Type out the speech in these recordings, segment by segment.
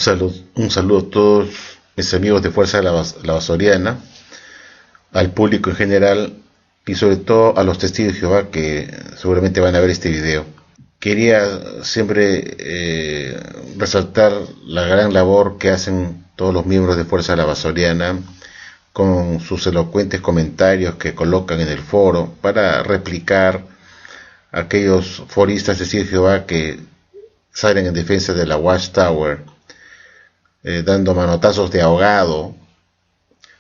Un saludo a todos mis amigos de Fuerza la Basoriana, al público en general y sobre todo a los testigos de Jehová que seguramente van a ver este video. Quería siempre resaltar la gran labor que hacen todos los miembros de Fuerza la Basoriana con sus elocuentes comentarios que colocan en el foro para replicar a aquellos foristas testigos de Jehová que salen en defensa de la Watchtower, dando manotazos de ahogado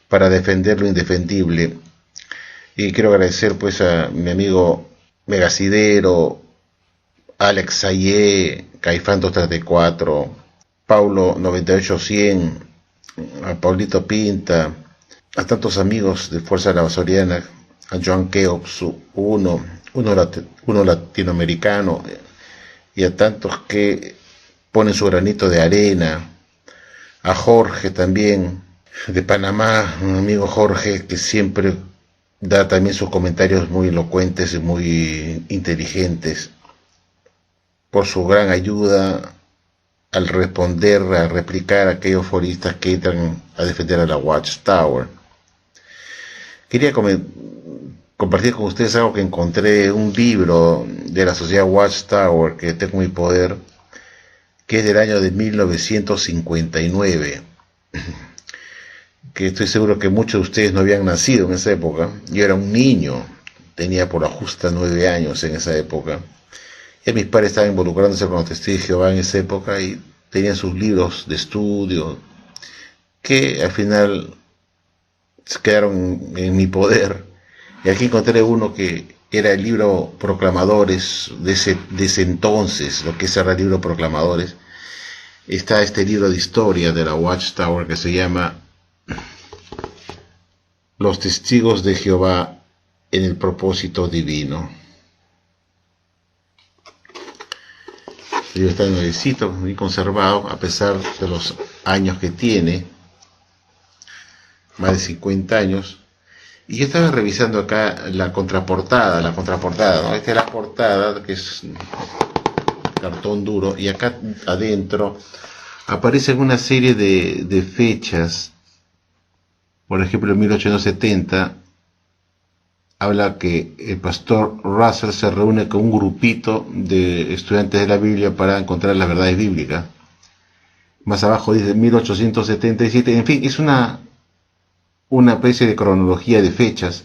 para defender lo indefendible. Y quiero agradecer pues a mi amigo Megacidero, Alex Sayé, Caifán 234, Paulo 98100, a Paulito Pinta, a tantos amigos de Fuerza de la Basoriana, a Joan Keops, uno latinoamericano, y a tantos que ponen su granito de arena, a Jorge también, de Panamá, un amigo Jorge que siempre da también sus comentarios muy elocuentes y muy inteligentes, por su gran ayuda al responder, a replicar a aquellos foristas que entran a defender a la Watchtower. Quería compartir con ustedes algo que encontré, un libro de la sociedad Watchtower que tengo en mi poder, que es del año de 1959, que estoy seguro que muchos de ustedes no habían nacido en esa época. Yo era un niño, tenía por la justa 9 años en esa época. Y mis padres estaban involucrándose con los testigos de Jehová en esa época y tenían sus libros de estudio que al final se quedaron en mi poder. Y aquí encontré uno que era el libro Proclamadores de ese entonces, lo que era el libro Proclamadores. Está este libro de historia de la Watchtower que se llama Los Testigos de Jehová en el Propósito Divino. El libro está nuevecito, muy conservado, a pesar de los años que tiene, más de 50 años. Y yo estaba revisando acá la contraportada, ¿no? Esta es la portada, que es cartón duro, y acá adentro aparecen una serie de fechas. Por ejemplo, en 1870 habla que el pastor Russell se reúne con un grupito de estudiantes de la Biblia para encontrar las verdades bíblicas. Más abajo dice 1877, en fin, es una especie de cronología de fechas,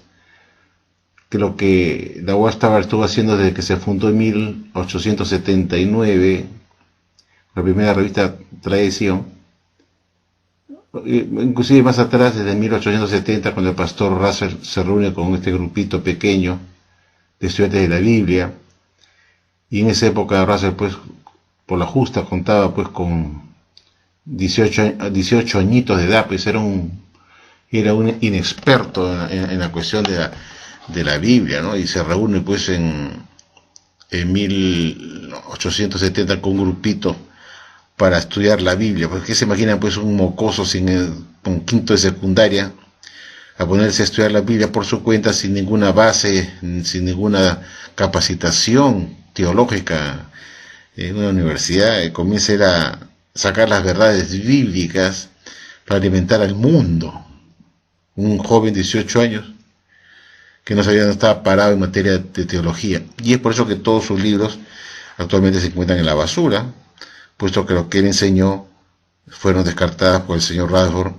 que lo que la Watchtower estuvo haciendo desde que se fundó en 1879, la primera revista Tradición, inclusive más atrás, desde 1870, cuando el pastor Russell se reúne con este grupito pequeño de estudiantes de la Biblia, y en esa época Russell, pues, por la justa contaba pues con 18 añitos de edad, pues era un inexperto en la cuestión de la Biblia, ¿no? Y se reúne pues en 1870 con un grupito para estudiar la Biblia. Porque se imaginan pues un mocoso con quinto de secundaria a ponerse a estudiar la Biblia por su cuenta, sin ninguna base, sin ninguna capacitación teológica en una universidad. Comienza a sacar las verdades bíblicas para alimentar al mundo. Un joven de 18 años que no sabía dónde estaba parado en materia de teología. Y es por eso que todos sus libros actualmente se encuentran en la basura, puesto que lo que él enseñó fueron descartadas por el señor Radford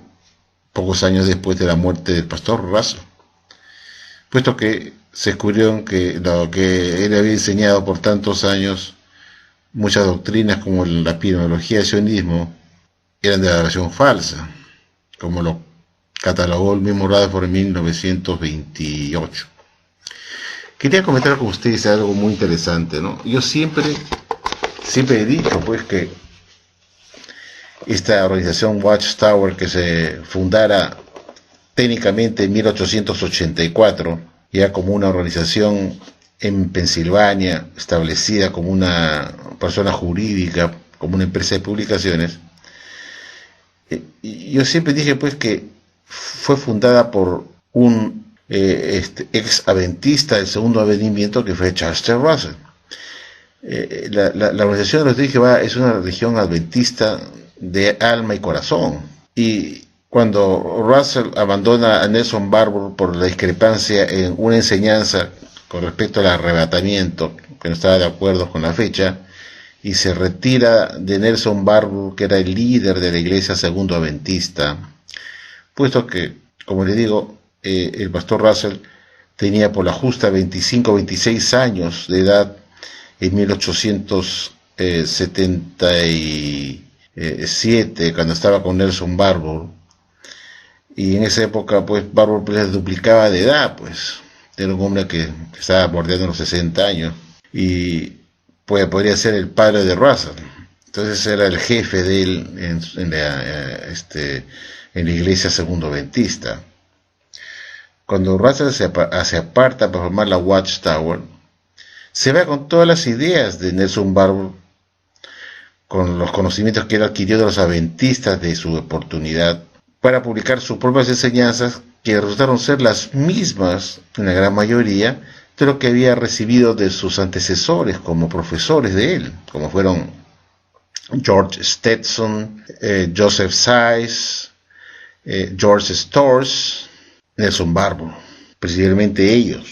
pocos años después de la muerte del pastor Russell, puesto que se descubrió que lo que él había enseñado por tantos años, muchas doctrinas como la epistemología del sionismo, eran de adoración falsa, como lo catalogó el mismo Radford en 1928. Quería comentar con ustedes algo muy interesante, ¿no? Yo siempre he dicho pues que esta organización Watchtower, que se fundara técnicamente en 1884, ya como una organización en Pensilvania, establecida como una persona jurídica, como una empresa de publicaciones, yo siempre dije pues que fue fundada por un ex adventista del segundo advenimiento, que fue Charles T. Russell. La organización de los Testigos de Jehová es una religión adventista de alma y corazón. Y cuando Russell abandona a Nelson Barbour por la discrepancia en una enseñanza con respecto al arrebatamiento, que no estaba de acuerdo con la fecha, y se retira de Nelson Barbour, que era el líder de la iglesia segundo adventista, puesto que, como le digo, el pastor Russell tenía por la justa 25 o 26 años de edad en 1877, cuando estaba con Nelson Barbour, y en esa época pues Barbour pues, duplicaba de edad, pues era un hombre que estaba bordeando los 60 años, y pues podría ser el padre de Russell. Entonces era el jefe de él en la iglesia segundo adventista. Cuando Russell se aparta para formar la Watchtower, se va con todas las ideas de Nelson Barbour, con los conocimientos que él adquirió de los adventistas de su oportunidad, para publicar sus propias enseñanzas, que resultaron ser las mismas, en la gran mayoría, de lo que había recibido de sus antecesores como profesores de él, como fueron George Stetson, Joseph Sayce, George Storrs, Nelson Barbour, principalmente ellos.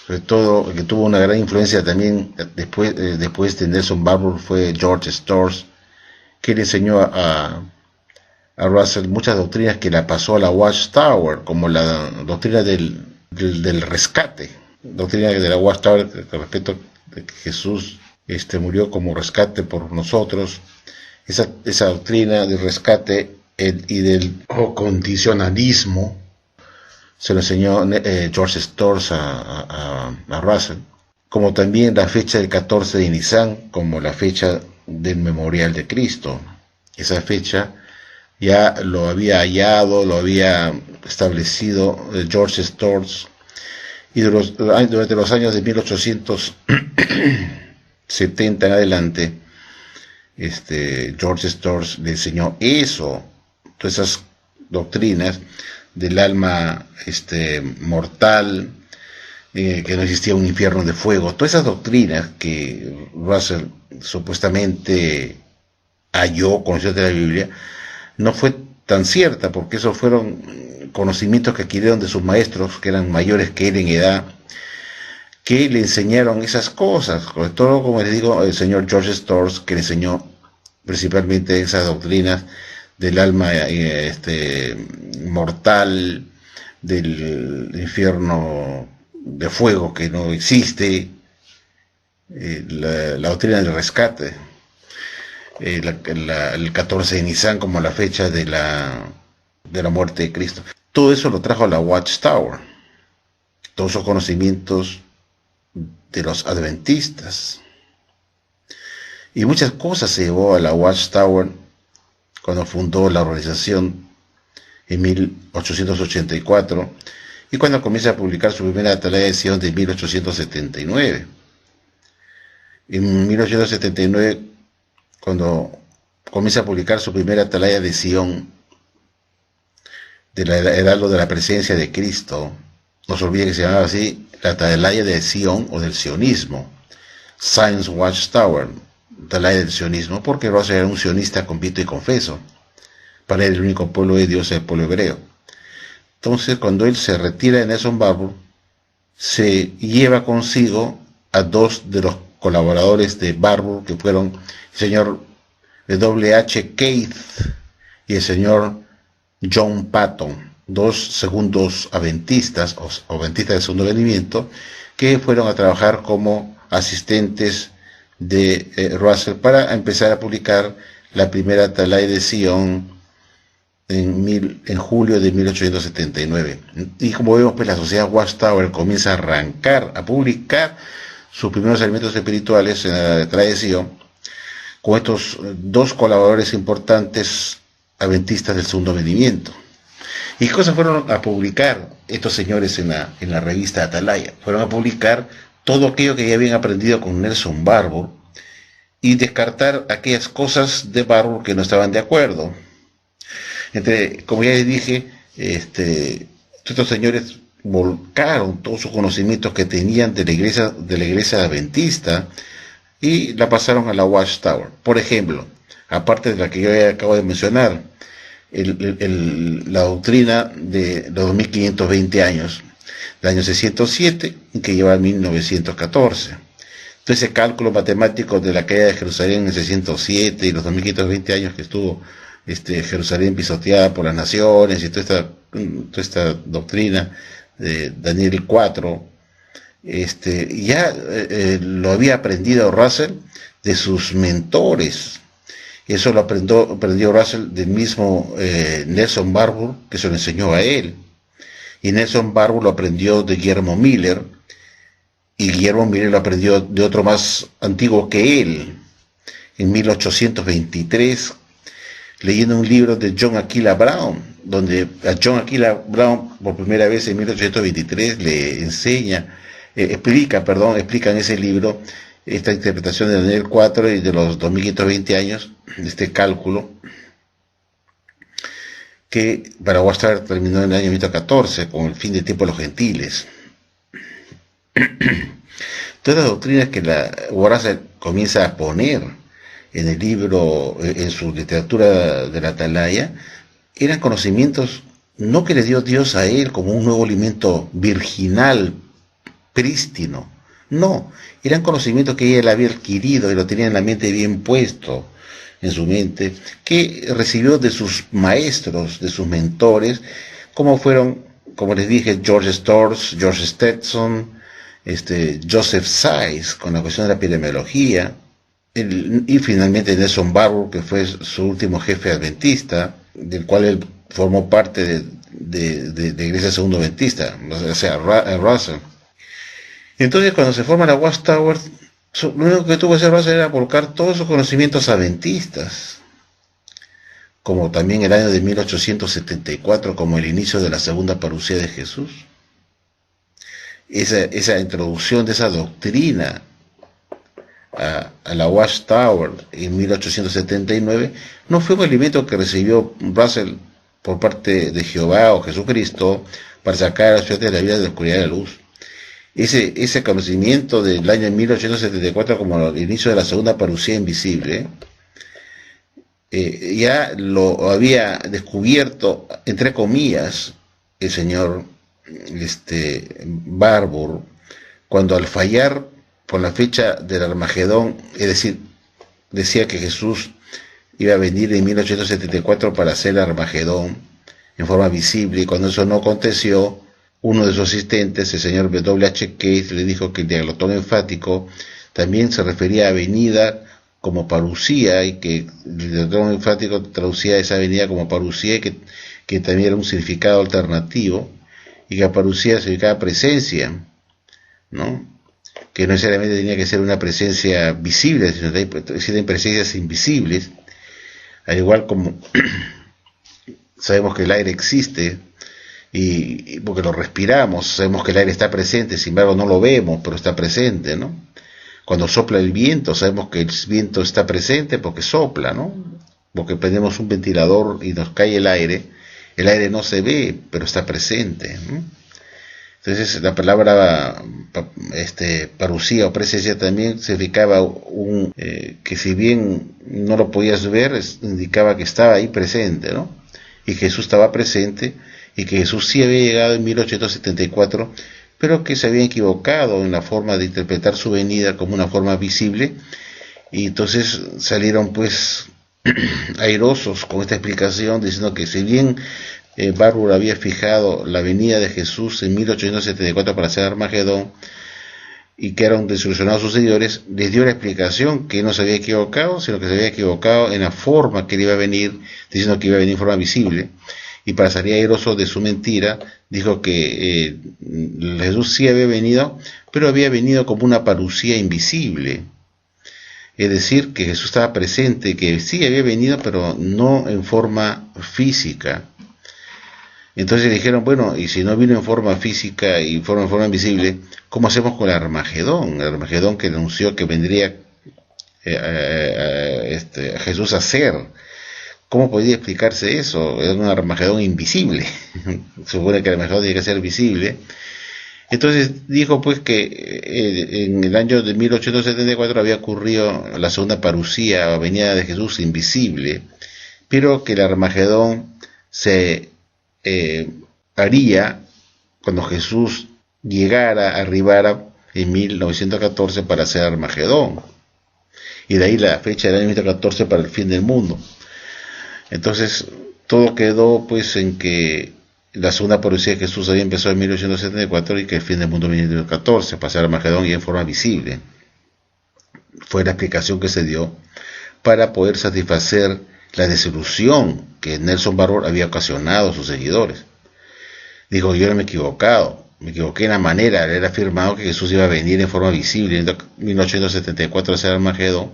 Sobre todo, el que tuvo una gran influencia también después de Nelson Barbour fue George Storrs, que le enseñó a Russell muchas doctrinas que la pasó a la Watchtower, como la doctrina del rescate, doctrina de la Watchtower con respecto a que Jesús murió como rescate por nosotros. Esa doctrina del rescate y del condicionalismo se lo enseñó George Storrs a Russell, como también la fecha del 14 de Nisan, como la fecha del memorial de Cristo. Esa fecha ya lo había hallado, lo había establecido George Storrs, y durante los años de 1870 en adelante, George Storrs le enseñó eso, todas esas doctrinas del alma mortal, que no existía un infierno de fuego, todas esas doctrinas que Russell supuestamente halló, conoció de la Biblia, no fue tan cierta, porque esos fueron conocimientos que adquirieron de sus maestros, que eran mayores que él en edad, que le enseñaron esas cosas, sobre todo, como les digo, el señor George Storrs, que le enseñó principalmente esas doctrinas del alma mortal, del infierno de fuego que no existe, la doctrina del rescate, el 14 de Nisan como la fecha de la muerte de Cristo. Todo eso lo trajo a la Watchtower, todos esos conocimientos de los adventistas, y muchas cosas se llevó a la Watchtower cuando fundó la organización en 1884, y cuando comienza a publicar su primera atalaya de Sion de 1879. En 1879, cuando comienza a publicar su primera atalaya de Sion, del heraldo de la presencia de Cristo, no se olvide que se llamaba así, la atalaya de Sion o del sionismo, Zion's Watchtower, atalaya del sionismo, porque Russell era un sionista convicto y confeso. Para él el único pueblo de Dios es el pueblo hebreo. Entonces, cuando él se retira de Nelson Barbour, se lleva consigo a dos de los colaboradores de Barbour, que fueron el señor W. H. Keith y el señor John Patton, dos segundos adventistas o adventistas del segundo venimiento, que fueron a trabajar como asistentes de Russell para empezar a publicar la primera atalaya de Sion en julio de 1879. Y como vemos, pues la sociedad Watchtower comienza a arrancar, a publicar sus primeros elementos espirituales en la atalaya de Sion, con estos dos colaboradores importantes adventistas del segundo venimiento. ¿Y qué cosas fueron a publicar estos señores en la revista Atalaya? Fueron a publicar todo aquello que ya habían aprendido con Nelson Barbour y descartar aquellas cosas de Barbour que no estaban de acuerdo. Como ya les dije, estos señores volcaron todos sus conocimientos que tenían de la iglesia adventista y la pasaron a la Watchtower. Por ejemplo, aparte de la que yo ya acabo de mencionar, la doctrina de los 2520 años, del año 607, que lleva a 1914. Entonces ese cálculo matemático de la caída de Jerusalén en el 607 y los 2520 años que estuvo Jerusalén pisoteada por las naciones y toda esta doctrina de Daniel 4, ya lo había aprendido Russell de sus mentores. Eso lo aprendió Russell del mismo Nelson Barbour, que se lo enseñó a él. Y Nelson Barbour lo aprendió de Guillermo Miller, y Guillermo Miller lo aprendió de otro más antiguo que él, en 1823, leyendo un libro de John Aquila Brown, donde a John Aquila Brown por primera vez en 1823 le explica en ese libro esta interpretación de Daniel 4 y de los 2520 años, de este cálculo, que para Watchtower terminó en el año 1914, con el fin del tiempo de los gentiles. Todas las doctrinas que la Russell comienza a poner en el libro, en su literatura de la Atalaya, eran conocimientos no que le dio Dios a él como un nuevo alimento virginal, prístino. No, eran conocimientos que él había adquirido y lo tenía en la mente bien puesto en su mente, que recibió de sus maestros, de sus mentores, como fueron, como les dije, George Storrs, George Stetson, Joseph Sayce, con la cuestión de la epidemiología, y finalmente Nelson Barbour, que fue su último jefe adventista, del cual él formó parte de Iglesia Segundo Adventista, o sea, Russell. Entonces, cuando se forma la Watchtower, lo único que tuvo que hacer Russell era volcar todos sus conocimientos adventistas, como también el año de 1874, como el inicio de la segunda parucía de Jesús. Esa introducción de esa doctrina a la Watchtower en 1879 no fue un alimento que recibió Russell por parte de Jehová o Jesucristo para sacar a la ciudad de la vida de la oscuridad de la luz. Ese conocimiento del año 1874 como el inicio de la segunda parucía invisible, ya lo había descubierto, entre comillas, el señor Barbour, cuando al fallar por la fecha del Armagedón, es decir, decía que Jesús iba a venir en 1874 para hacer el Armagedón en forma visible, y cuando eso no aconteció, uno de sus asistentes, el señor W.H. Case, le dijo que el diaglotón enfático también se refería a venida como parucía, y que el diaglotón enfático traducía esa venida como parucía, y que también era un significado alternativo, y que parucía significaba presencia, ¿no? Que no necesariamente tenía que ser una presencia visible, sino que existen presencias invisibles, al igual como sabemos que el aire existe, y porque lo respiramos, sabemos que el aire está presente, sin embargo no lo vemos, pero está presente, ¿no? Cuando sopla el viento, sabemos que el viento está presente porque sopla, ¿no? Porque prendemos un ventilador y nos cae el aire no se ve, pero está presente, ¿no? Entonces la palabra parucía o presencia también significaba que si bien no lo podías ver, indicaba que estaba ahí presente, ¿no? Y Jesús estaba presente, y que Jesús sí había llegado en 1874, pero que se había equivocado en la forma de interpretar su venida como una forma visible, y entonces salieron pues airosos con esta explicación, diciendo que si bien Barbour había fijado la venida de Jesús en 1874 para hacer Armagedón, y que eran desilusionados sus seguidores, les dio la explicación que no se había equivocado, sino que se había equivocado en la forma que él iba a venir, diciendo que iba a venir en forma visible. Y para salir airoso de su mentira, dijo que Jesús sí había venido, pero había venido como una parucía invisible. Es decir, que Jesús estaba presente, que sí había venido, pero no en forma física. Entonces le dijeron, bueno, y si no vino en forma física y en forma invisible, ¿cómo hacemos con el Armagedón? El Armagedón que anunció que vendría a Jesús a hacer. ¿Cómo podía explicarse eso? Era un Armagedón invisible. Se supone que el Armagedón tiene que ser visible. Entonces dijo pues que en el año de 1874 había ocurrido la segunda parucía, venida de Jesús invisible, pero que el Armagedón se haría cuando Jesús arribara en 1914 para hacer Armagedón. Y de ahí la fecha del año 1914 para el fin del mundo. Entonces todo quedó pues en que la segunda parucía de Jesús había empezado en 1874 y que el fin del mundo en 1914, pasar Armagedón y en forma visible. Fue la explicación que se dio para poder satisfacer la desilusión que Nelson Barbour había ocasionado a sus seguidores. Dijo, yo no me he equivocado, me equivoqué en la manera, él afirmado que Jesús iba a venir en forma visible en 1874 a hacer Armagedón,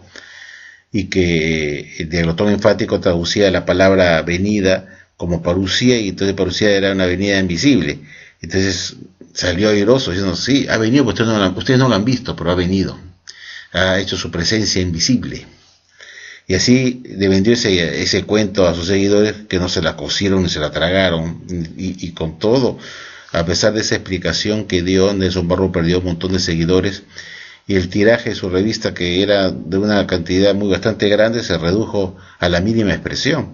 y que el diaglotón enfático traducía la palabra venida como parucía, y entonces parucía era una venida invisible. Entonces salió airoso diciendo, sí, ha venido, pues ustedes no lo han visto, pero ha venido, ha hecho su presencia invisible. Y así le vendió ese cuento a sus seguidores, que no se la cosieron ni se la tragaron, y con todo, a pesar de esa explicación que dio, Nelson Barbour perdió un montón de seguidores, y el tiraje de su revista, que era de una cantidad bastante grande, se redujo a la mínima expresión,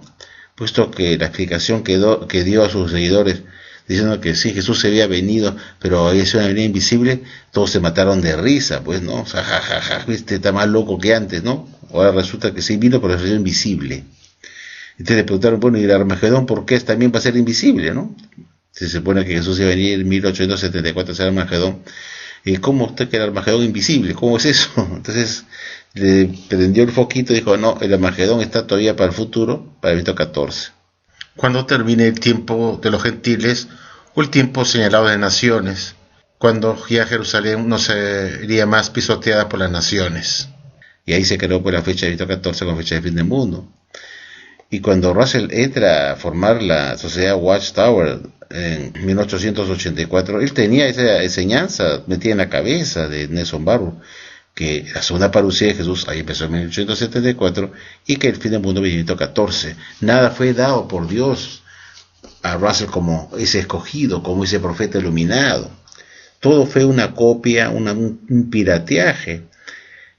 puesto que la explicación que dio a sus seguidores, diciendo que sí, Jesús se había venido, pero había sido una venida invisible, todos se mataron de risa, pues, ¿no? O sea, jajaja, viste, está más loco que antes, ¿no? Ahora resulta que sí vino, pero se hizo invisible. Entonces le preguntaron, bueno, ¿y el Armagedón por qué también va a ser invisible, no? Se supone que Jesús iba a venir en 1874 a ser Armagedón. ¿Y cómo usted que el Armagedón invisible? ¿Cómo es eso? Entonces le prendió el foquito y dijo, no, el Armagedón está todavía para el futuro, para el 1914. Cuando termine el tiempo de los gentiles, o el tiempo señalado de naciones, cuando ya Jerusalén no sería más pisoteada por las naciones. Y ahí se creó pues la fecha de 1914 con fecha de fin del mundo. Y cuando Russell entra a formar la sociedad Watchtower en 1884, él tenía esa enseñanza metida en la cabeza de Nelson Barbour, que la segunda parucía de Jesús ahí empezó en 1874 y que el fin del mundo en 1914. Nada fue dado por Dios a Russell como ese escogido, como ese profeta iluminado. Todo fue una copia, un pirateaje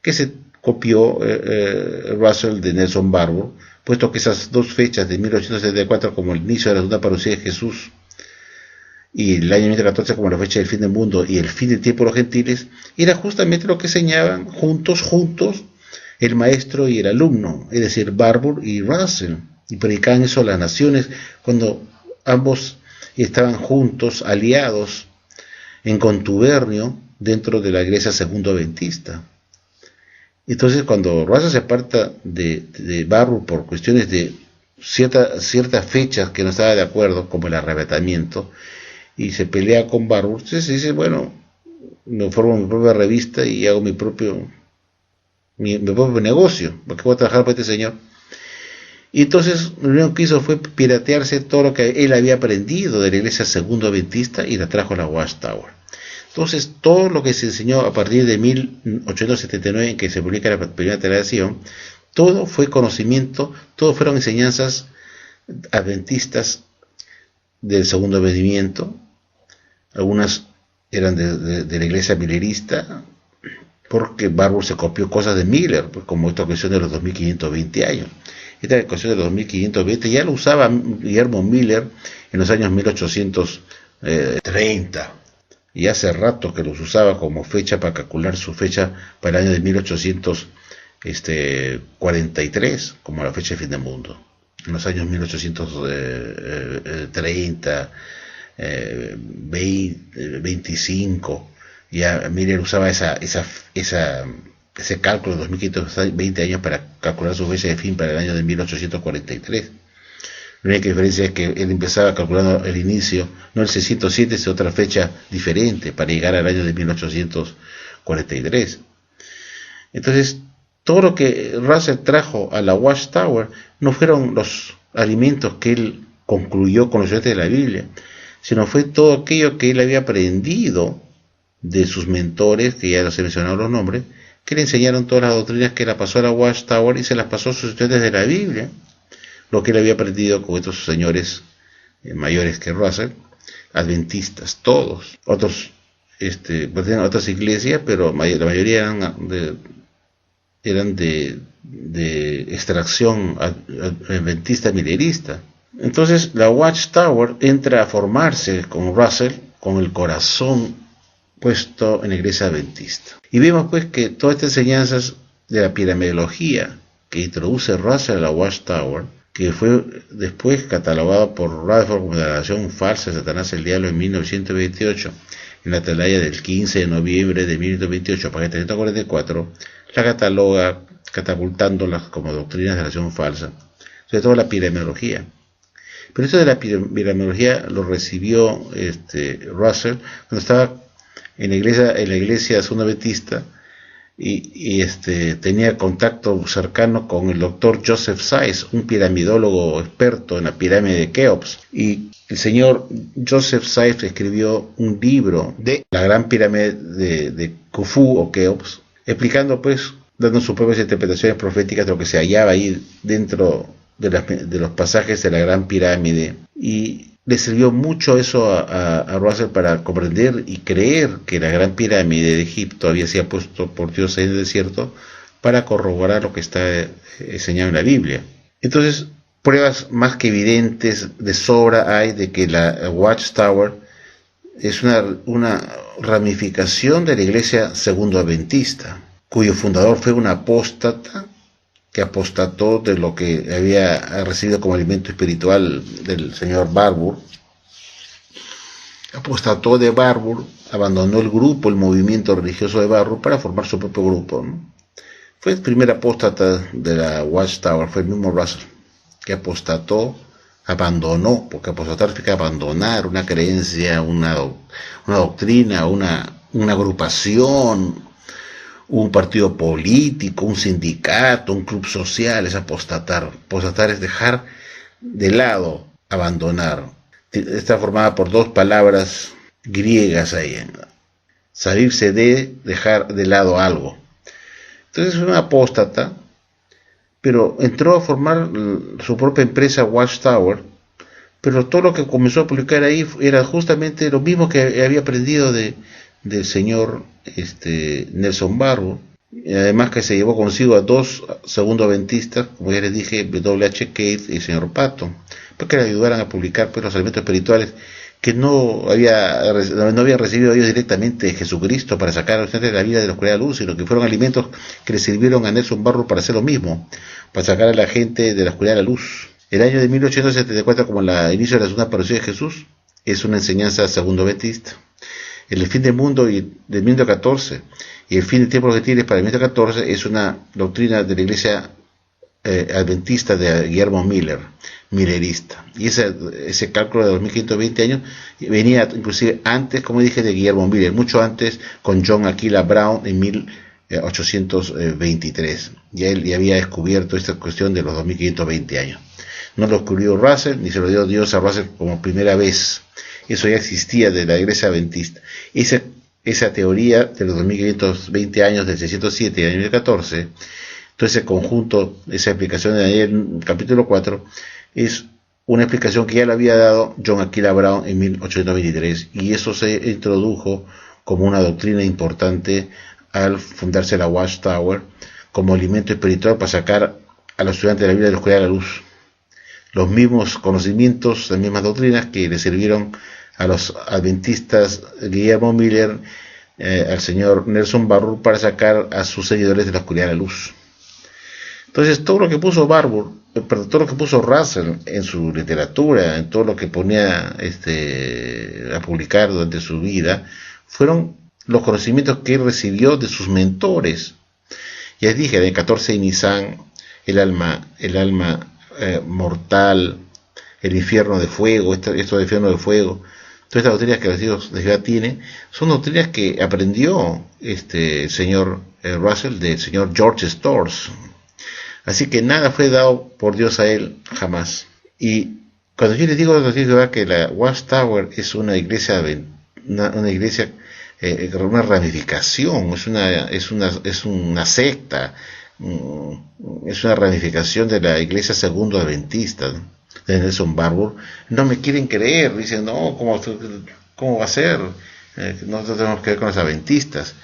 que se copió Russell de Nelson Barbour, puesto que esas dos fechas de 1874 como el inicio de la segunda parucía de Jesús y el año 1914 como la fecha del fin del mundo y el fin del tiempo de los gentiles, era justamente lo que enseñaban juntos el maestro y el alumno, es decir, Barbour y Russell, y predicaban eso a las naciones cuando ambos estaban juntos, aliados, en contubernio dentro de la iglesia segundo-adventista. Entonces cuando Russell se aparta de Barbour por cuestiones de ciertas fechas que no estaba de acuerdo, como el arrebatamiento, y se pelea con Barbour, entonces se dice, bueno, me formo mi propia revista y hago mi propio negocio, porque voy a trabajar para este señor. Y entonces lo único que hizo fue piratearse todo lo que él había aprendido de la iglesia segundo-adventista y la trajo a la Watchtower. Entonces todo lo que se enseñó a partir de 1879, en que se publica la primera tradición, todo fue conocimiento, todo fueron enseñanzas adventistas del segundo advenimiento. Algunas eran de la iglesia millerista, porque Barbour se copió cosas de Miller, pues como esta cuestión de los 2520 años. Esta cuestión de los 2520 ya lo usaba Guillermo Miller en los años 1830, y hace rato que los usaba como fecha para calcular su fecha para el año de 1843, como la fecha de fin del mundo. En los años 1830, 25, ya Miller usaba ese cálculo de 2520 años para calcular su fecha de fin para el año de 1843. La única diferencia es que él empezaba calculando el inicio, no el 607, es otra fecha diferente para llegar al año de 1843. Entonces, todo lo que Russell trajo a la Watchtower no fueron los alimentos que él concluyó con los estudiantes de la Biblia, sino fue todo aquello que él había aprendido de sus mentores, que ya los he mencionado los nombres, que le enseñaron todas las doctrinas, que la pasó a la Watchtower y se las pasó a sus estudiantes de la Biblia, lo que él había aprendido con estos señores mayores que Russell, adventistas, todos. Otros pertenecían a otras iglesias, pero la mayoría eran de extracción adventista milerista. Entonces la Watchtower entra a formarse con Russell con el corazón puesto en la iglesia adventista. Y vemos pues que todas estas enseñanzas de la piramidología que introduce Russell a la Watchtower, que fue después catalogado por Rutherford como la relación falsa de Satanás y el diablo en 1928, en la atalaya del 15 de noviembre de 1928 para 1944, la cataloga catapultándolas como doctrinas de relación falsa, sobre todo la piramidología. Pero esto de la piramidología lo recibió Russell cuando estaba en la iglesia adventista y tenía contacto cercano con el doctor Joseph Sykes, un piramidólogo experto en la pirámide de Keops. Y el señor Joseph Sykes escribió un libro de la gran pirámide de Khufu o Keops, explicando pues, dando sus propias interpretaciones proféticas de lo que se hallaba ahí dentro de los pasajes de la gran pirámide, y le sirvió mucho eso a Russell para comprender y creer que la gran pirámide de Egipto había sido puesto por Dios en el desierto para corroborar lo que está enseñado en la Biblia. Entonces, pruebas más que evidentes de sobra hay de que la Watchtower es una ramificación de la iglesia segundo-adventista, cuyo fundador fue un apóstata que apostató de lo que había recibido como alimento espiritual del señor Barbour. Apostató de Barbour, abandonó el grupo, el movimiento religioso de Barbour para formar su propio grupo, ¿no? Fue el primer apóstata de la Watchtower, fue el mismo Russell, que apostató, abandonó, porque apostatar significa abandonar una creencia, una doctrina, una agrupación, un partido político, un sindicato, un club social. Es apostatar. Apostatar es dejar de lado, abandonar. Está formada por dos palabras griegas ahí. Salirse de, dejar de lado algo. Entonces es una apóstata, pero entró a formar su propia empresa Watchtower, pero todo lo que comenzó a publicar ahí era justamente lo mismo que había aprendido del señor Nelson Barbour, y además que se llevó consigo a dos segundo-adventistas, como ya les dije, W.H. Cade y el señor Patton, para que le ayudaran a publicar pues, los elementos espirituales que no habían recibido ellos directamente de Jesucristo para sacar a los de la vida de la oscuridad a la luz, sino que fueron alimentos que le sirvieron a Nelson Barbour para hacer lo mismo, para sacar a la gente de la oscuridad a la luz. El año de 1874, como el inicio de la segunda aparición de Jesús, es una enseñanza segundo-adventista. El fin del mundo y del 1914 y el fin del tiempo de los gentiles para el 1914 es una doctrina de la iglesia adventista de Guillermo Miller, millerista. Y ese cálculo de 2520 años venía inclusive antes, como dije, de Guillermo Miller, mucho antes con John Aquila Brown en 1823. Ya él ya había descubierto esta cuestión de los 2520 años. No lo descubrió Russell, ni se lo dio Dios a Russell como primera vez. Eso ya existía de la iglesia adventista. Esa teoría de los 2520 años del 607 y del 2014, todo ese conjunto, esa explicación de Daniel capítulo 4, es una explicación que ya le había dado John Aquila Brown en 1823, y eso se introdujo como una doctrina importante al fundarse la Watchtower como alimento espiritual para sacar a los estudiantes de la Biblia de la oscuridad a la luz. Los mismos conocimientos, las mismas doctrinas que le sirvieron a los adventistas Guillermo Miller, al señor Nelson Barbour, para sacar a sus seguidores de la oscuridad a la luz. Entonces todo lo que puso todo lo que puso Russell en su literatura, en todo lo que ponía a publicar durante su vida, fueron los conocimientos que él recibió de sus mentores. Ya les dije, en el 14 de Nisan, el alma mortal, el infierno de fuego, esto de infierno de fuego, todas estas doctrinas que los hijos de Jehová tienen, son doctrinas que aprendió el señor Russell del señor George Storrs. Así que nada fue dado por Dios a él jamás. Y cuando yo les digo a los hijos de Jehová que la Watchtower es una iglesia, una ramificación, es una secta, es una ramificación de la iglesia segundo adventista de Nelson Barbour, no me quieren creer, dicen, no, ¿cómo va a ser? Nosotros tenemos que ver con los adventistas.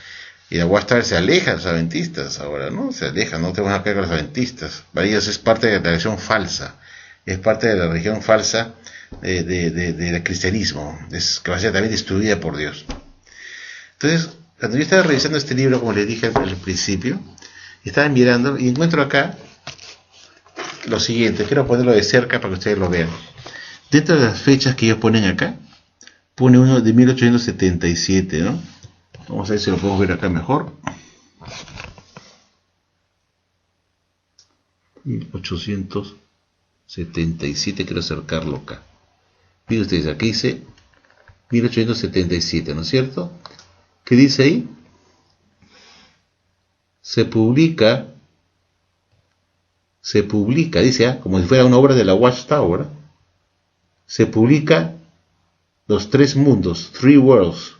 Y la Watchtower se aleja de los adventistas ahora, ¿no? Se aleja, no tenemos nada que ver con los adventistas. Para ellos es parte de la religión falsa. Es parte de la religión falsa del cristianismo, que va a ser también destruida por Dios. Entonces, cuando yo estaba revisando este libro, como les dije al principio, estaba mirando y encuentro acá lo siguiente. Quiero ponerlo de cerca para que ustedes lo vean. Dentro de las fechas que ellos ponen acá, pone uno de 1877, ¿no? Vamos a ver si lo podemos ver acá mejor. 1877, quiero acercarlo acá. Miren ustedes, aquí dice 1877, ¿no es cierto? ¿Qué dice ahí? Se publica, dice, como si fuera una obra de la Watchtower, se publica Los Tres Mundos, Three Worlds.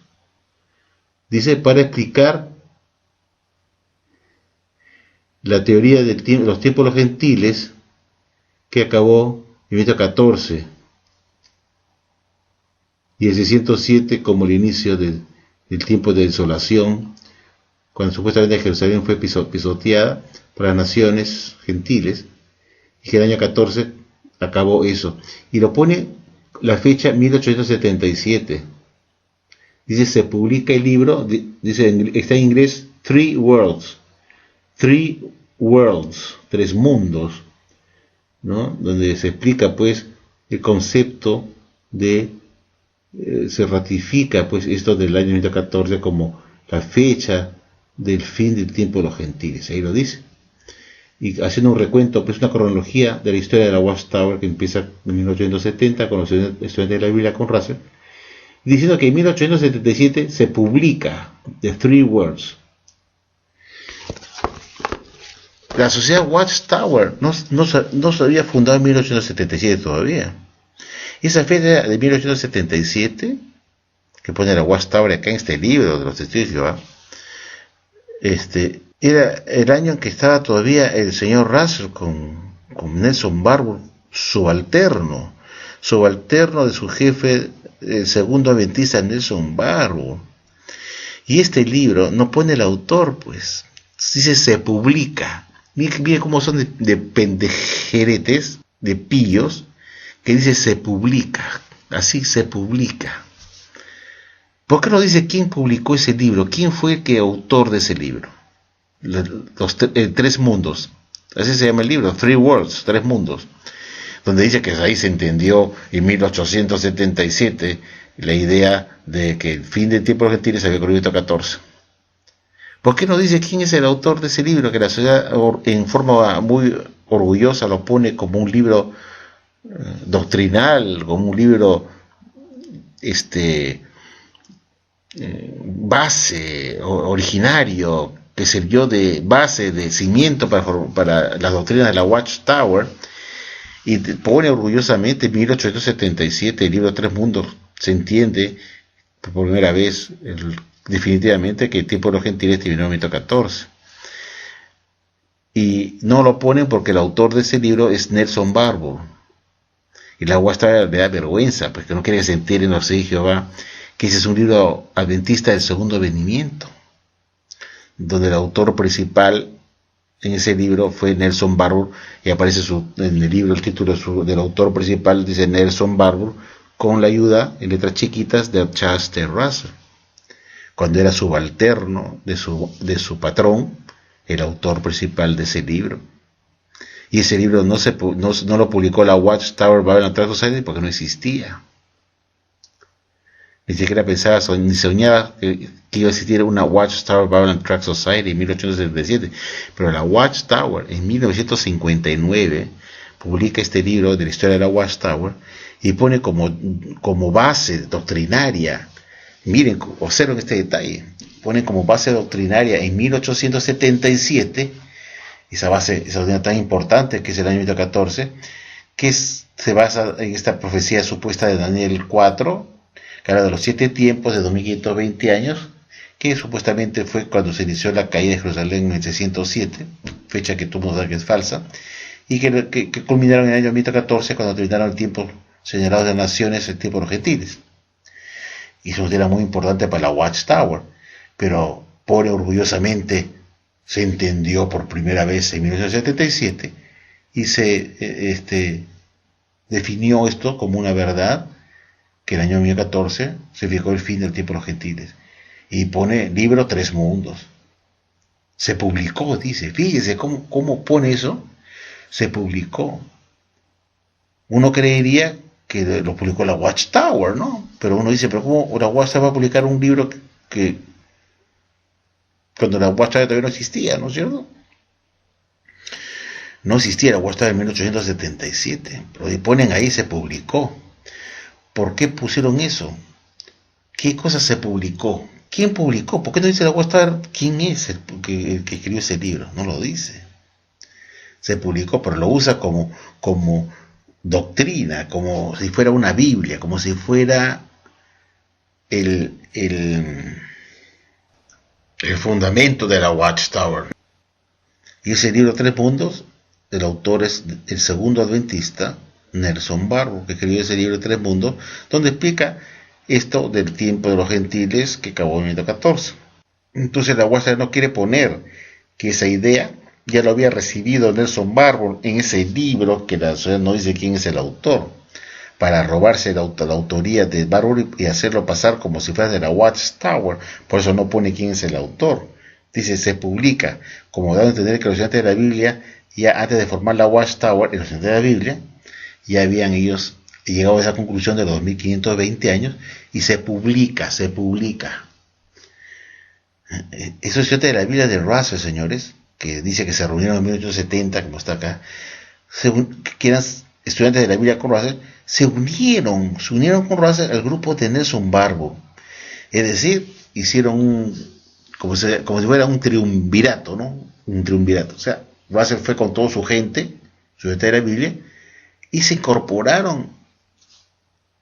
Dice, para explicar la teoría de los tiempos de los gentiles, que acabó en 1914, y el 607 como el inicio del tiempo de desolación, cuando supuestamente Jerusalén fue pisoteada por las naciones gentiles, y que el año 14 acabó eso. Y lo pone la fecha 1877. Dice, se publica el libro, dice, está en inglés, Three Worlds, Tres Mundos, ¿no? Donde se explica pues el concepto de, se ratifica pues esto del año 1914 como la fecha del fin del tiempo de los gentiles, ahí lo dice. Y haciendo un recuento, pues una cronología de la historia de la Watchtower que empieza en 1870 con los estudiantes de la Biblia con Russell, diciendo que en 1877 se publica The Three Worlds. La sociedad Watchtower no se había fundado en 1877 todavía. Esa fecha de 1877, que pone la Watchtower acá en este libro de los Testigos de Jehová, era el año en que estaba todavía el señor Russell con Nelson Barbour, subalterno de su jefe, el segundo adventista Nelson Barbour. Y este libro no pone el autor, pues, dice se publica. Miren cómo son de pendejeretes, de pillos, que dice se publica, así se publica. ¿Por qué no dice quién publicó ese libro? ¿Quién fue el autor de ese libro? Tres Mundos, así se llama el libro, Three Worlds, Tres Mundos, donde dice que ahí se entendió en 1877 la idea de que el fin del tiempo de los gentiles había ocurrido en 14. ¿Por qué no dice quién es el autor de ese libro, que la sociedad en forma muy orgullosa lo pone como un libro doctrinal, como un libro base, originario, que sirvió de base, de cimiento para las doctrinas de la Watchtower, y pone orgullosamente en 1877 el libro Tres Mundos? Se entiende por primera vez definitivamente que el tiempo de los gentiles terminó en 1914. Y no lo ponen porque el autor de ese libro es Nelson Barbour. Y la Watchtower le da vergüenza, porque no quiere que se enteren los Testigos de Jehová que ese es un libro adventista del segundo venimiento, donde el autor principal en ese libro fue Nelson Barbour, y aparece en el libro el título del autor principal, dice Nelson Barbour, con la ayuda en letras chiquitas de Charles T. Russell, cuando era subalterno de su patrón, el autor principal de ese libro. Y ese libro no lo publicó la Watchtower Babylon Tract Society porque no existía. Ni siquiera pensaba, ni soñaba que iba a existir una Watchtower Babylon Tract Society en 1877. Pero la Watchtower en 1959 publica este libro de la historia de la Watchtower y pone como base doctrinaria. Miren, observen este detalle. Pone como base doctrinaria en 1877, esa doctrina tan importante que es el año 1914, que se basa en esta profecía supuesta de Daniel 4, que habla de los 7 tiempos de 2520 años, que supuestamente fue cuando se inició la caída de Jerusalén en el 607, fecha que tú nos das que es falsa, y que culminaron en el año 1914 cuando terminaron el tiempo señalado de naciones, el tiempo de los gentiles. y se considera muy importante para la Watchtower, pero pone orgullosamente, se entendió por primera vez en 1977 y se definió esto como una verdad que el año 2014 se fijó el fin del tiempo de los gentiles y pone libro Tres Mundos. Se publicó, dice, fíjese cómo pone eso, se publicó. Uno creería que lo publicó la Watchtower, ¿no? Pero uno dice, pero ¿cómo la Watchtower va a publicar un libro que cuando la Watchtower todavía no existía, ¿no es cierto? No existía la Watchtower en 1877, pero ponen ahí, se publicó. ¿Por qué pusieron eso? ¿Qué cosa se publicó? ¿Quién publicó? ¿Por qué no dice la Watchtower quién es el que escribió ese libro? No lo dice. Se publicó, pero lo usa como doctrina, como si fuera una Biblia, como si fuera el fundamento de la Watchtower. Y ese libro Tres Mundos, el autor es el segundo adventista, Nelson Barbour, que escribió ese libro Tres Mundos, donde explica esto del tiempo de los gentiles que acabó en 1914. Entonces la Watchtower no quiere poner que esa idea ya lo había recibido Nelson Barbour en ese libro, que la sociedad no dice quién es el autor, para robarse la autoría de Barbour y hacerlo pasar como si fuera de la Watchtower. Por eso no pone quién es el autor. Dice, se publica, como dando a entender que los estudiantes de la Biblia, ya antes de formar la Watchtower, en los estudiantes de la Biblia, ya habían ellos llegado a esa conclusión de los 2520 años, y se publica. Esos estudiantes de la Biblia de Russell, señores, que dice que se reunieron en 1870, como está acá, que eran estudiantes de la Biblia con Russell, se unieron con Russell al grupo de Nelson Barbour. Es decir, hicieron como si fuera un triunvirato, ¿no? Un triunvirato. O sea, Russell fue con toda su gente, su gente de la Biblia, y se incorporaron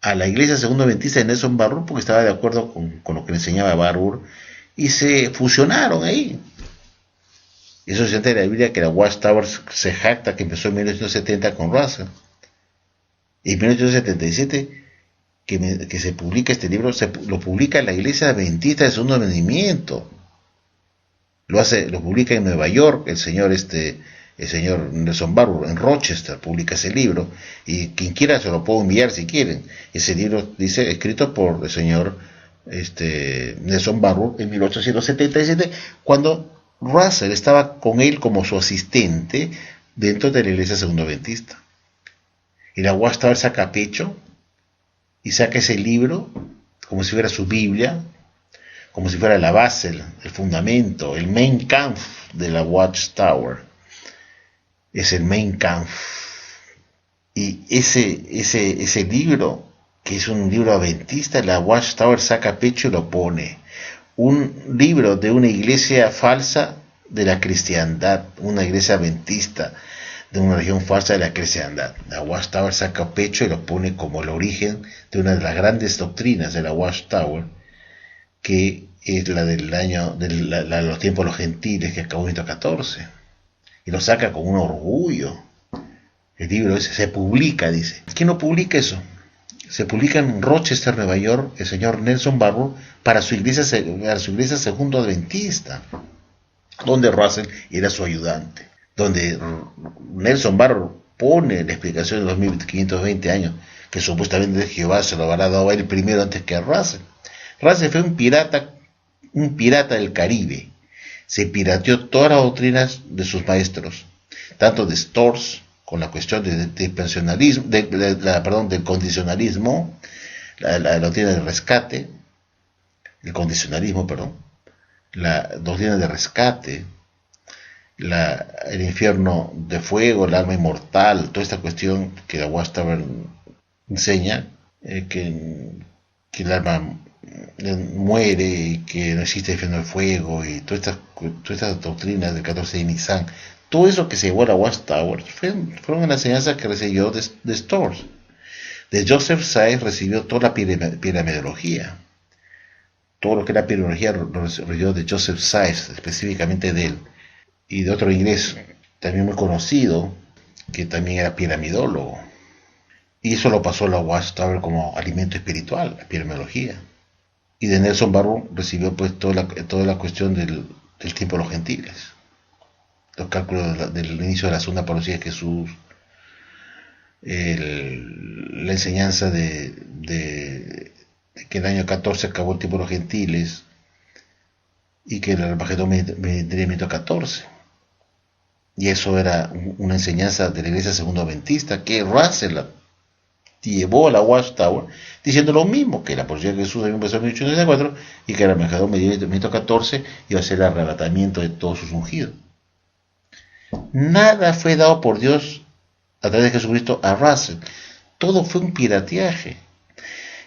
a la iglesia segundo adventista de Nelson Barbour porque estaba de acuerdo con lo que le enseñaba Barbour, y se fusionaron ahí. Eso se siente de la Biblia que la Watchtower se jacta que empezó en 1970 con Russell. Y en 1977 que se publica este libro, lo publica la Iglesia Adventista de Segundo Advenimiento. Lo publica en Nueva York el señor Nelson Barbour, en Rochester publica ese libro, y quien quiera se lo puedo enviar si quieren. Ese libro dice, escrito por el señor Nelson Barbour en 1877, cuando Russell estaba con él como su asistente dentro de la Iglesia Segundo Adventista. Y la Watchtower saca pecho y saca ese libro como si fuera su Biblia, como si fuera la base, el fundamento, el Mein Kampf de la Watchtower. Es el Mein Kampf. Y ese libro, que es un libro adventista, la Watchtower saca pecho y lo pone. Un libro de una iglesia falsa de la cristiandad, una iglesia adventista de una religión falsa de la cristiandad. La Watchtower saca pecho y lo pone como el origen de una de las grandes doctrinas de la Watchtower, que es la del año de los tiempos de los gentiles, que acabó en 1914, y lo saca con un orgullo. El libro ese se publica, dice. ¿Quién no publica eso? Se publica en Rochester, Nueva York, el señor Nelson Barbour, para su iglesia segundo adventista, donde Russell era su ayudante, donde Nelson Barbour pone la explicación de los 1520 años, que supuestamente Jehová se lo habrá dado a él primero antes que a Russell. Russell fue un pirata del Caribe. Se pirateó todas las doctrinas de sus maestros, tanto de Storrs, con la cuestión del pensionalismo, del condicionalismo, la doctrina del rescate, el condicionalismo, la doctrina de rescate, el infierno de fuego, el alma inmortal, toda esta cuestión que la Watchtower enseña, que el alma muere y que no existe el infierno de fuego, y todas estas doctrinas del 14 de Nisan. Todo eso que se llevó a la Watchtower fueron las enseñanzas que recibió de Storrs. De Joseph Sayers recibió toda la piramidología. Todo lo que era piramidología lo recibió de Joseph Sayers, específicamente de él. Y de otro inglés también muy conocido, que también era piramidólogo. Y eso lo pasó a la Watchtower como alimento espiritual, la piramidología. y de Nelson Barbour recibió pues toda la cuestión del tiempo de los gentiles, los cálculos del inicio de la segunda parucía de Jesús, la enseñanza de que en el año 14 acabó el tiempo de los gentiles y que el Armagedón vendría en el minuto 14. Y eso era una enseñanza de la iglesia segundo adventista que Russell llevó a la Watchtower diciendo lo mismo, que la porción de Jesús empezó en 1864 y que el Armagedón medía en 1814 iba a ser el arrebatamiento de todos sus ungidos. Nada fue dado por Dios a través de Jesucristo a Russell. Todo fue un pirateaje.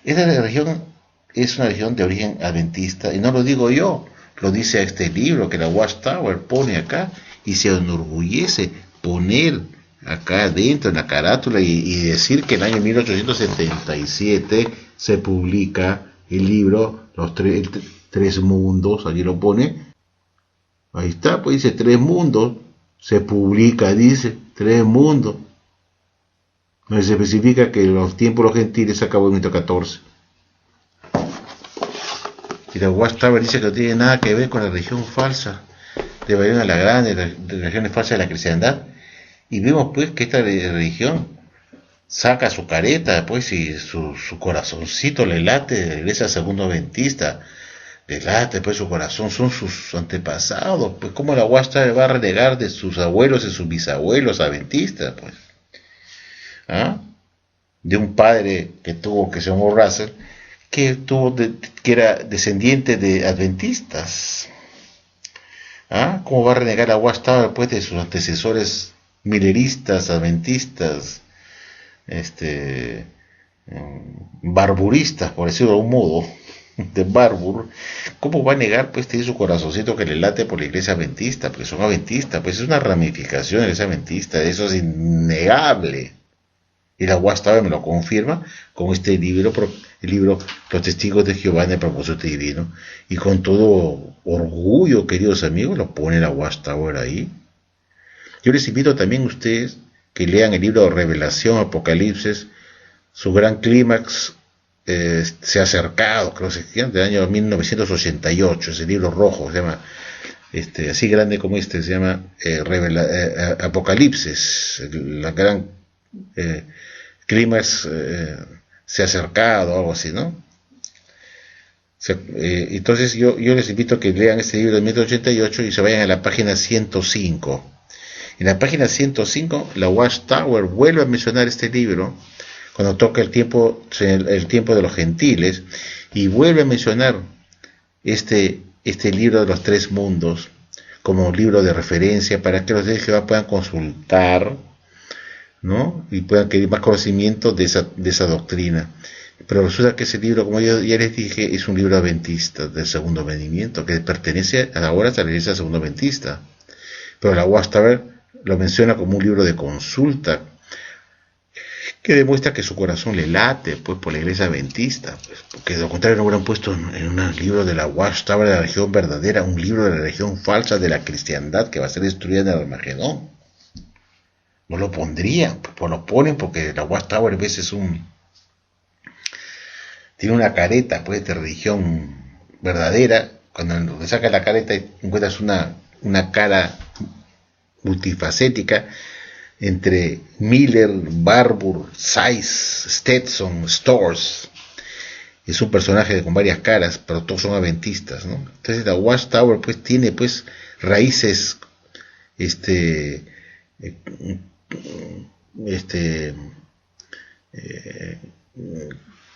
Esta religión es una religión de origen adventista, y no lo digo yo, lo dice este libro que la Watchtower pone acá, y se enorgullece poner acá adentro en la carátula y decir que en el año 1877 se publica el libro Los Tres Mundos, allí lo pone, ahí está, pues dice Tres Mundos, se publica, dice Tres Mundos, donde se especifica que los tiempos de los gentiles se acabó en 1914. Y la Watchtower dice que no tiene nada que ver con la religión falsa de Babilonia la Grande, de las religiones falsas de la cristiandad. Y vemos pues que esta religión saca su careta, pues, y su corazoncito le late de la iglesia segundo adventista, le late pues su corazón, son sus antepasados, pues cómo la Watchtower va a renegar de sus abuelos y sus bisabuelos adventistas, pues. ¿Ah? De un padre que se llamó Russell, que era descendiente de adventistas. ¿Ah? ¿Cómo va a renegar la Watchtower después de sus antecesores mileristas, adventistas, barburistas, por decirlo de algún modo, de Barbour? ¿Cómo va a negar, pues, tiene su corazoncito que le late por la iglesia adventista? Porque son adventistas, pues es una ramificación de la iglesia adventista, eso es innegable. Y la Watchtower me lo confirma con este libro, el libro Los Testigos de Jehová en el Propósito Divino, y con todo orgullo, queridos amigos, lo pone la Watchtower ahí. Yo les invito también a ustedes que lean el libro de Revelación, Apocalipsis, su gran clímax se ha acercado, creo que del año 1988, ese libro rojo, se llama, así grande como se llama Apocalipsis, la gran clímax se ha acercado, algo así, ¿no? Entonces yo les invito a que lean este libro de 1988 y se vayan a la página 105. En la página 105 la Watchtower vuelve a mencionar este libro cuando toca el tiempo de los gentiles, y vuelve a mencionar este libro de los tres mundos como libro de referencia para que los de Jehová puedan consultar, ¿no? Y puedan adquirir más conocimiento de esa doctrina. Pero resulta que ese libro, como yo ya les dije, es un libro adventista del segundo advenimiento, que pertenece ahora a la iglesia segundo adventista. Pero la Watchtower lo menciona como un libro de consulta, que demuestra que su corazón le late, pues, por la iglesia adventista, pues, porque de lo contrario no hubieran puesto en un libro de la Watchtower de la religión verdadera, un libro de la religión falsa de la cristiandad que va a ser destruida en el Armagedón. No lo pondrían, pues lo ponen porque la Watchtower a veces tiene una careta, pues, de religión verdadera. Cuando le sacas la careta encuentras una cara multifacética entre Miller, Barbour, Zeiss, Stetson, Storrs. Es un personaje con varias caras, pero todos son adventistas, ¿no? Entonces la Watchtower pues tiene pues raíces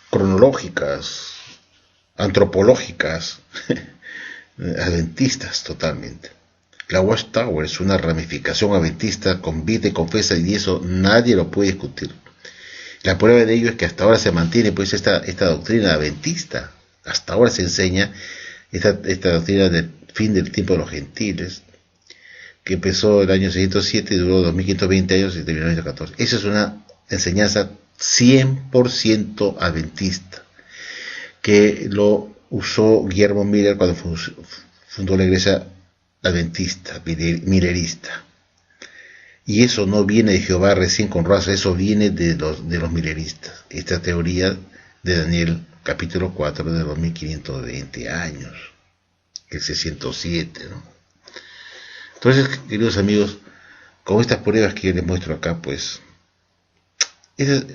cronológicas, antropológicas, adventistas totalmente. La Watchtower es una ramificación adventista con vida y confesa, y eso nadie lo puede discutir. La prueba de ello es que hasta ahora se mantiene pues esta doctrina adventista. Hasta ahora se enseña esta doctrina del fin del tiempo de los gentiles, que empezó el año 607 y duró 2520 años y terminó en 1914. Esa es una enseñanza 100% adventista, que lo usó Guillermo Miller cuando fundó la iglesia adventista, millerista. Y eso no viene de Jehová recién con raza, eso viene de los mileristas. Esta teoría de Daniel capítulo 4 de 2520 años, el 607, ¿no? Entonces, queridos amigos, con estas pruebas que yo les muestro acá, pues,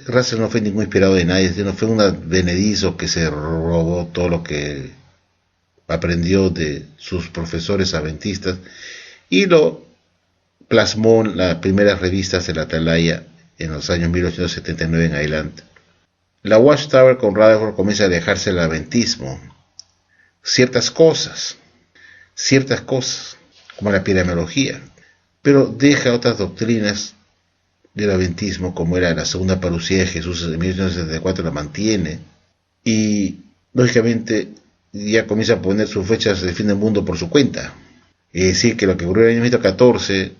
Russell no fue ningún inspirado de nadie, no fue un advenedizo que se robó todo lo que aprendió de sus profesores adventistas y lo plasmó en las primeras revistas de la Atalaya en los años 1879 en adelante. La Watchtower con Rutherford comienza a alejarse del adventismo. Ciertas cosas, como la piramidología, pero deja otras doctrinas del adventismo, como era la segunda parucía de Jesús en 1874, la mantiene, y lógicamente ya comienza a poner sus fechas de fin del mundo por su cuenta. Es decir, que lo que ocurrió en el año 14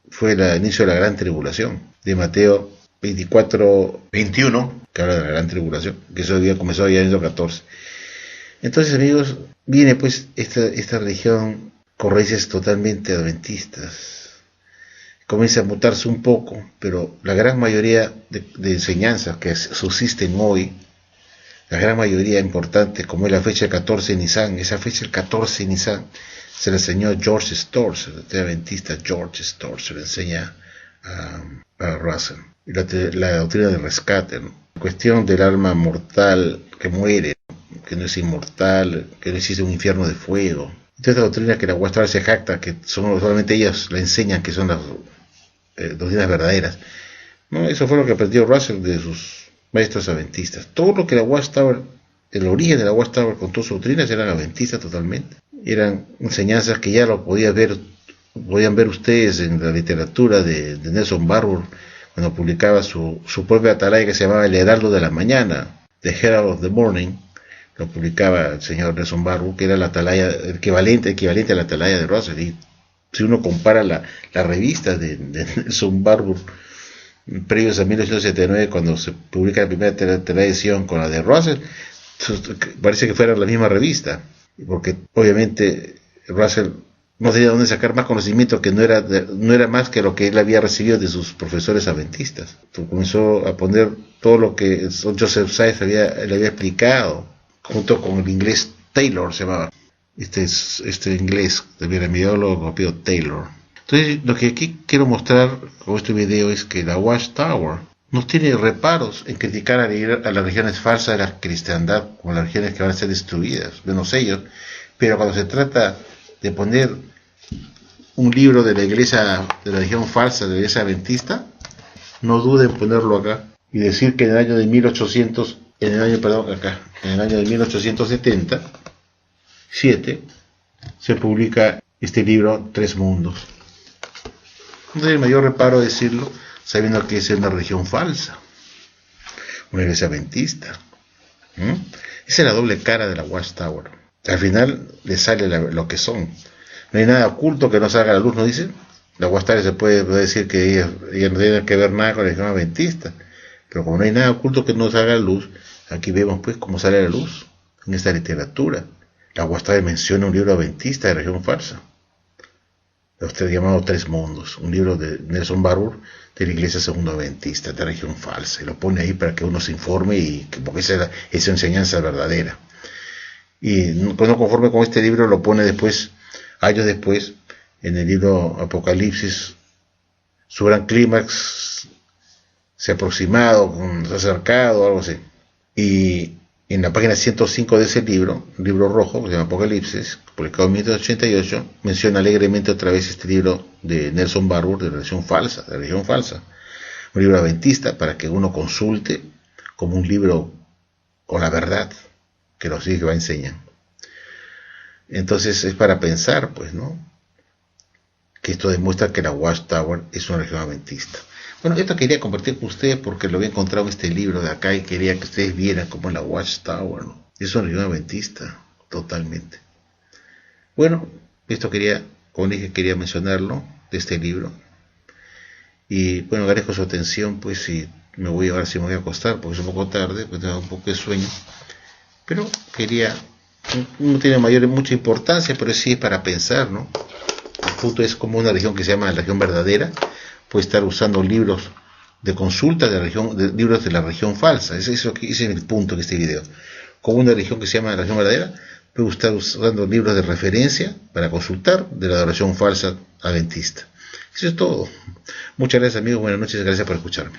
fue el inicio de la gran tribulación, de Mateo 24-21, que habla de la gran tribulación, que eso había comenzado ya en el año 14. Entonces, amigos, viene pues esta religión con raíces totalmente adventistas. Comienza a mutarse un poco, pero la gran mayoría de enseñanzas que subsisten hoy, la gran mayoría importante, como es la fecha del 14 de Nisan, esa fecha del 14 de Nisan se la enseñó George Storrs, el adventista George Storrs, se la enseña a Russell. Y la doctrina del rescate, ¿no? La cuestión del alma mortal que muere, que no es inmortal, que no existe un infierno de fuego. Entonces, esta doctrina que la Watchtower se jacta, que solamente ellos la enseñan, que son las doctrinas verdaderas. No, eso fue lo que aprendió Russell de sus maestros adventistas. Todo lo que la Watchtower, el origen de la Watchtower con todas sus doctrinas eran adventistas totalmente. Eran enseñanzas que ya lo podían ver ustedes en la literatura de Nelson Barbour, cuando publicaba su propia atalaya que se llamaba El Heraldo de la Mañana, The Herald of the Morning. Lo publicaba el señor Nelson Barbour, que era la atalaya equivalente a la atalaya de Russell. Y si uno compara las revistas de Nelson Barbour previos a 1879, cuando se publica la primera edición con la de Russell, parece que fuera la misma revista, porque obviamente Russell no tenía dónde sacar más conocimiento, que no era más que lo que él había recibido de sus profesores adventistas. Comenzó a poner todo lo que Joseph Sykes le había explicado, junto con el inglés Taylor, se llamaba este inglés, el piramidólogo Taylor. Entonces, lo que aquí quiero mostrar con este video es que la Watchtower no tiene reparos en criticar a las religiones falsas de la cristiandad, como las religiones que van a ser destruidas, menos ellos, pero cuando se trata de poner un libro de la iglesia, de la religión falsa, de la iglesia adventista, no dude en ponerlo acá y decir que en el año de 1877 se publica este libro, Tres Mundos. No hay mayor reparo decirlo, sabiendo que es una religión falsa, una iglesia adventista. Esa es la doble cara de la Watchtower. Al final le sale lo que son. No hay nada oculto que no salga a la luz, ¿no dice? La Watchtower se puede decir que ella no tiene que ver nada con la religión adventista, pero como no hay nada oculto que no salga a la luz, aquí vemos pues cómo sale a la luz en esta literatura. La Watchtower menciona un libro adventista de religión falsa, usted llamado Tres Mundos, un libro de Nelson Barbour de la Iglesia Segunda Adventista de religión falsa, y lo pone ahí para que uno se informe, porque esa enseñanza verdadera. Y no conforme con este libro, lo pone después, años después, en el libro Apocalipsis. Su gran clímax se ha aproximado, se ha acercado, algo así. Y en la página 105 de ese libro, un libro rojo, que se llama Apocalipsis, publicado en 1988, menciona alegremente otra vez este libro de Nelson Barbour, de religión falsa, un libro adventista, para que uno consulte como un libro con la verdad que los hijos enseñan. Entonces es para pensar, pues, ¿no?, que esto demuestra que la Watchtower es una religión adventista. Bueno, esto quería compartir con ustedes porque lo había encontrado en este libro de acá y quería que ustedes vieran cómo la Watchtower, ¿no?, es una religión adventista, totalmente. Bueno, esto como dije, quería mencionarlo, de este libro. Y bueno, agradezco su atención, pues, y me voy a ver si me voy a acostar, porque es un poco tarde, pues tengo un poco de sueño. Pero no tiene mucha importancia, pero sí es para pensar, ¿no? El punto es como una religión que se llama la religión verdadera puede estar usando libros de consulta libros de la religión falsa. Ese es el punto de este video. con una religión que se llama la religión verdadera, puede estar usando libros de referencia para consultar de la adoración falsa adventista. Eso es todo. Muchas gracias, amigos. Buenas noches. Gracias por escucharme.